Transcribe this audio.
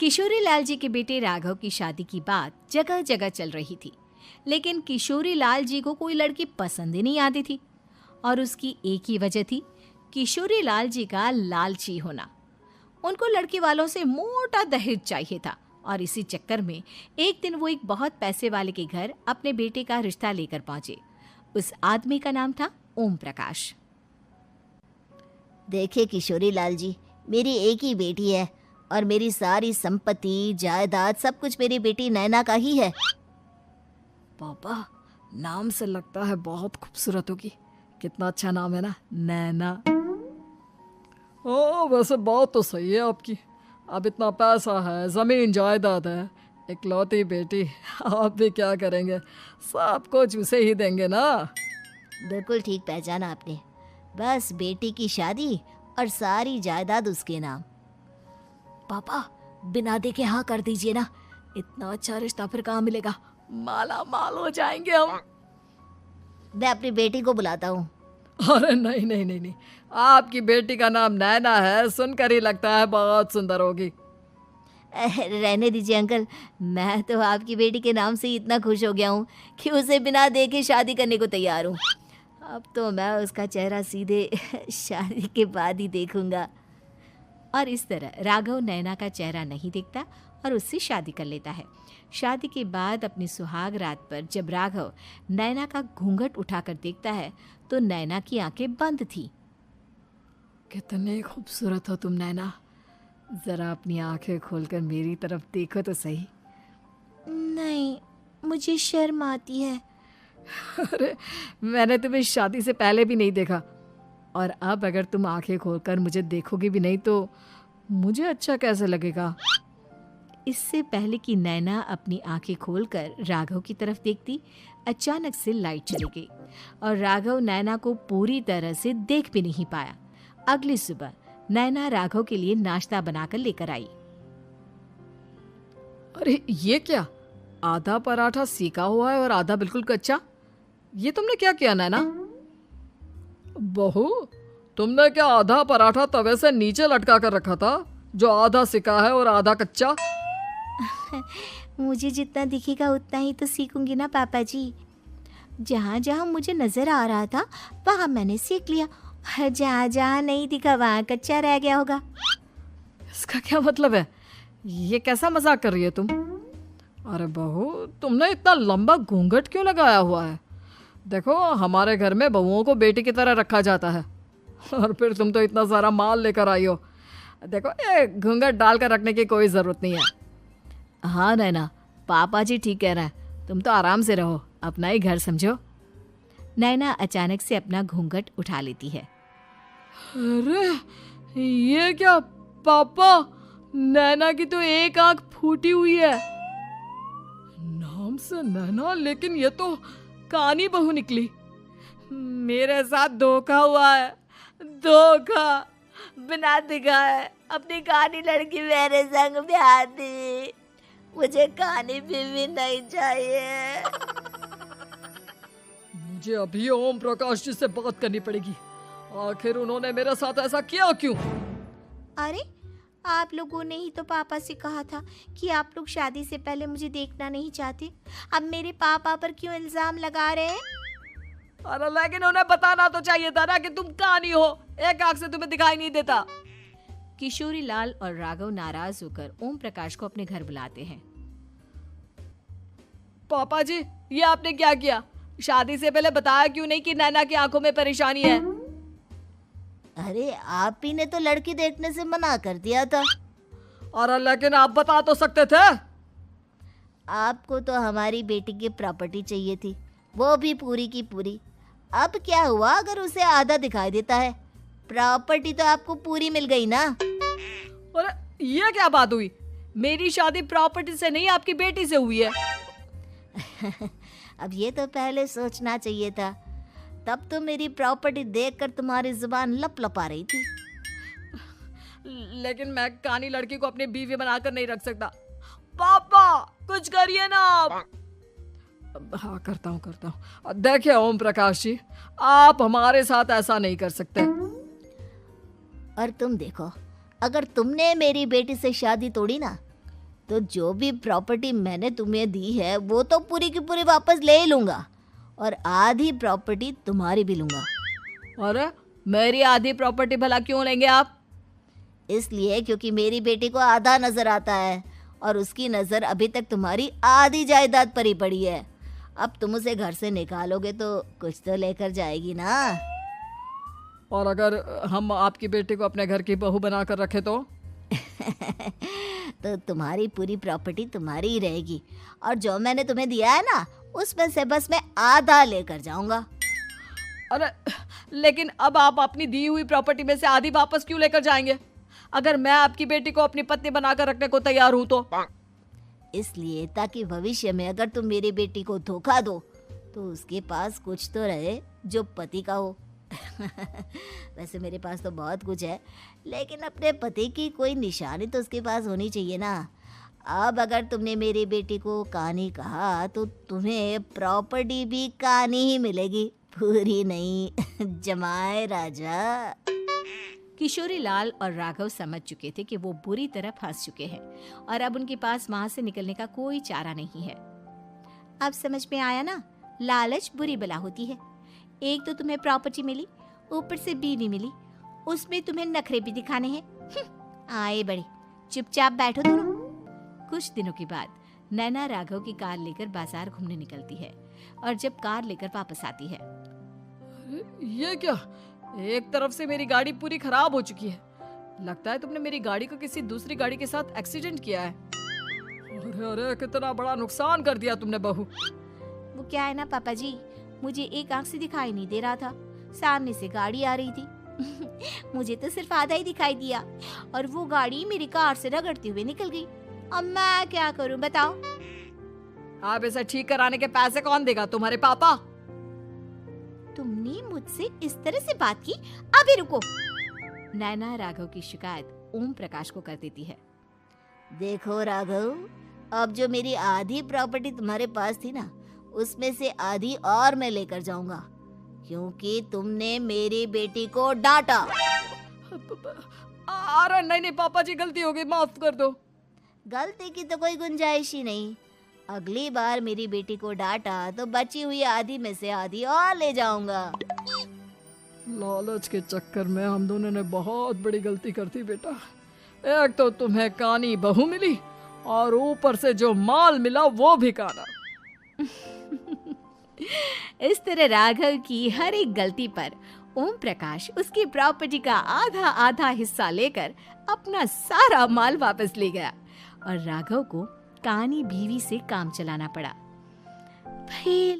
किशोरी लाल जी के बेटे राघव की शादी की बात जगह जगह चल रही थी, लेकिन किशोरी लाल जी को कोई लड़की पसंद ही नहीं आती थी। और उसकी एक ही वजह थी, किशोरी लाल जी का लालची होना। उनको लड़की वालों से मोटा दहेज चाहिए था और इसी चक्कर में एक दिन वो एक बहुत पैसे वाले के घर अपने बेटे का रिश्ता लेकर पहुंचे। उस आदमी का नाम था ओम प्रकाश। देखिए किशोरी लाल जी, मेरी एक ही बेटी है और मेरी सारी संपत्ति जायदाद सब कुछ मेरी बेटी नैना का ही है। पापा, नाम से लगता है बहुत खूबसूरत होगी। कितना अच्छा नाम है ना, नैना। ओ, वैसे बात तो सही है आपकी। अब इतना पैसा है, जमीन जायदाद है, इकलौती बेटी, आप भी क्या करेंगे? सब कुछ उसे ही देंगे ना। बिल्कुल ठीक पहचाना आपने। बस बेटी की शादी और सारी जायदाद उसके नाम। पापा, बिना देखे हाँ कर दीजिए ना। इतना अच्छा रिश्ता फिर कहाँ मिलेगा? माला माल हो जाएंगे हम। मैं अपनी बेटी को बुलाता हूँ। अरे नहीं नहीं नहीं नहीं, आपकी बेटी का नाम नैना है, सुनकर ही लगता है बहुत सुंदर होगी। रहने दीजिए अंकल, मैं तो आपकी बेटी के नाम से ही इतना खुश हो गया हूँ कि उसे बिना देखे शादी करने को तैयार हूँ। अब तो मैं उसका चेहरा सीधे शादी के बाद ही देखूंगा। और इस तरह राघव नैना का चेहरा नहीं देखता और उससे शादी कर लेता है। शादी के बाद अपनी सुहाग रात पर जब राघव नैना का घूंघट उठाकर देखता है तो नैना की आंखें बंद थी। कितनी खूबसूरत हो तुम नैना, जरा अपनी आंखें खोलकर मेरी तरफ देखो तो सही। नहीं, मुझे शर्म आती है। अरे, मैंने तुम्हें शादी से पहले भी नहीं देखा, और अब अगर तुम आंखें खोलकर मुझे देखोगी भी नहीं तो मुझे अच्छा कैसे लगेगा? इससे पहले कि नैना अपनी आंखें खोलकर राघव की तरफ देखती, अचानक से लाइट चली गई और राघव नैना को पूरी तरह से देख भी नहीं पाया। अगली सुबह नैना राघव के लिए नाश्ता बनाकर लेकर आई। अरे ये क्या, आधा पराठा सेका हुआ है और आधा बिल्कुल कच्चा। ये तुमने क्या किया नैना? बहू, तुमने क्या आधा पराठा तवे से नीचे लटका कर रखा था, जो आधा सेका है और आधा कच्चा? मुझे जितना दिखेगा उतना ही तो सीखूंगी ना पापा जी। जहाँ जहाँ मुझे नजर आ रहा था वहाँ मैंने सीख लिया, जहाँ जहाँ नहीं दिखा वहाँ कच्चा रह गया होगा। इसका क्या मतलब है? ये कैसा मजाक कर रही है तुम? अरे बहू, तुमने इतना लंबा घूंघट क्यों लगाया हुआ है? देखो, हमारे घर में बहुओं को बेटी की तरह रखा जाता है, और फिर तुम तो इतना सारा माल लेकर आई हो। देखो, ये घूंघट डालकर रखने की कोई ज़रूरत नहीं है। हाँ नैना, पापा जी ठीक कह रहे हैं, तुम तो आराम से रहो, अपना ही घर समझो। नैना अचानक से अपना घूंघट उठा लेती है। अरे ये क्या पापा, नैना की तो एक आंख फूटी हुई है। नाम से नैना, लेकिन ये तो कानी बहू निकली। मेरे साथ धोखा हुआ है, धोखा। बिना दिखाए अपनी कहानी लड़की मेरे संग ब्याह दी। मुझे कहानी भी नहीं चाहिए। मुझे अभी ओम प्रकाश जी से बात करनी पड़ेगी। आखिर उन्होंने मेरे साथ ऐसा किया क्यों? अरे, आप लोगों ने ही तो पापा से कहा था कि आप लोग शादी से पहले मुझे देखना नहीं चाहते। अब मेरे पापा पर क्यों इल्जाम लगा रहे हैं? अरे लेकिन उन्हें बताना तो चाहिए था ना कि तुम कहानी हो, एक आंख से तुम्हें दिखाई नहीं देता। किशोरी लाल और राघव नाराज होकर ओम प्रकाश को अपने घर बुलाते हैं। पापा जी, ये आपने क्या किया? शादी से पहले बताया क्यों नहीं कि नैना की आंखों में परेशानी है? अरे, आप ही ने तो लड़की देखने से मना कर दिया था। अरे लेकिन आप बता तो सकते थे। आपको तो हमारी बेटी की प्रॉपर्टी चाहिए थी, वो भी पूरी की पूरी। अब क्या हुआ अगर उसे आधा दिखाई देता है? प्रॉपर्टी तो आपको पूरी मिल गई ना। अरे ये क्या बात हुई? मेरी शादी प्रॉपर्टी से नहीं, आपकी बेटी से हुई है। अब ये तो पहले सोचना चाहिए था, तब तो मेरी प्रॉपर्टी देखकर तुम्हारी जुबान लप लपा रही थी। लेकिन मैं कानी लड़की को अपनी बीवी बनाकर नहीं रख सकता। पापा, कुछ करिए ना आप। हाँ, करता हूँ। देखिए ओम प्रकाश जी, आप हमारे साथ ऐसा नहीं कर सकते। और तुम देखो, अगर तुमने मेरी बेटी से शादी तोड़ी ना तो जो भी प्रॉपर्टी मैंने तुम्हें दी है वो तो पूरी की पूरी वापस ले ही लूँगा, और आधी प्रॉपर्टी तुम्हारी भी लूँगा। अरे मेरी आधी प्रॉपर्टी भला क्यों लेंगे आप? इसलिए क्योंकि मेरी बेटी को आधा नजर आता है और उसकी नज़र अभी तक तुम्हारी आधी जायदाद पर ही पड़ी है। अब तुम उसे घर से निकालोगे तो कुछ तो लेकर जाएगी ना। और अगर हम आपकी बेटी को अपने घर की बहू बना कर रखे तो? तो तुम्हारी पूरी प्रॉपर्टी तुम्हारी ही रहेगी, और जो मैंने तुम्हें दिया है ना उसमें से बस मैं आधा लेकर जाऊंगा। अरे लेकिन अब आप अपनी दी हुई प्रॉपर्टी में से आधी वापस क्यों लेकर जाएंगे? अगर मैं आपकी बेटी को अपनी पत्नी बनाकर रखने को तैयार हूं तो? इसलिए ताकि भविष्य में अगर तुम मेरी बेटी को धोखा दो तो उसके पास कुछ तो रहे जो पति का हो। वैसे मेरे पास तो बहुत कुछ है, लेकिन अपने पति की कोई निशानी तो उसके पास होनी चाहिए ना। अब अगर तुमने मेरी बेटी को कहानी कहा तो तुम्हें प्रॉपर्टी भी कहानी ही मिलेगी, पूरी नहीं। जमाए राजा। किशोरी लाल और राघव समझ चुके थे कि वो बुरी तरह फंस चुके हैं और अब उनके पास वहां से निकलने का कोई चारा नहीं है। अब समझ में आया ना, लालच बुरी बला होती है। एक तो तुम्हें प्रॉपर्टी मिली, ऊपर से बीवी मिली, उसमें तुम्हें नखरे भी दिखाने हैं। आए बड़े, चुपचाप बैठो दोनों। कुछ दिनों के बाद नैना राघव की कार लेकर बाजार घूमने निकलती है और जब कार लेकर वापस आती है, ये क्या? एक तरफ से मेरी गाड़ी पूरी खराब हो चुकी है। लगता है तुमने मेरी गाड़ी को किसी दूसरी गाड़ी के साथ एक्सीडेंट किया है। अरे अरे कितना बड़ा नुकसान कर दिया तुमने बहू। वो क्या है ना पापा जी, मुझे एक आंख से दिखाई नहीं दे रहा था, सामने से गाड़ी आ रही थी। मुझे तो सिर्फ आधा ही दिखाई दिया और वो गाड़ी मेरी कार से रगड़ते हुए निकल गई। अब मैं क्या करूं बताओ? आप इसे ठीक कराने के पैसे कौन देगा? तुम्हारे पापा। तुमने मुझसे इस तरह से बात की? अभी रुको। नैना राघव की शिकायत ओम प्रकाश को कर देती है। देखो राघव, अब जो मेरी आधी प्रॉपर्टी तुम्हारे पास थी ना उसमें से आधी और मैं लेकर जाऊंगा, क्योंकि तुमने मेरी बेटी को डांटा। अरे नहीं नहीं पापा जी, गलती हो गई, माफ कर दो। गलती की तो कोई गुंजाइश ही नहीं। अगली बार मेरी बेटी को डांटा तो बची हुई आधी में से आधी और ले जाऊंगा। लालच के चक्कर में हम दोनों ने बहुत बड़ी गलती कर दी बेटा। एक तो तुम्हें कानी बहू मिली और ऊपर से जो माल मिला वो भी काना। इस तरह राघव की हर एक गलती पर ओम प्रकाश उसकी प्रॉपर्टी का आधा आधा हिस्सा लेकर अपना सारा माल वापस ले गया और राघव को कानी बीवी से काम चलाना पड़ा। भाई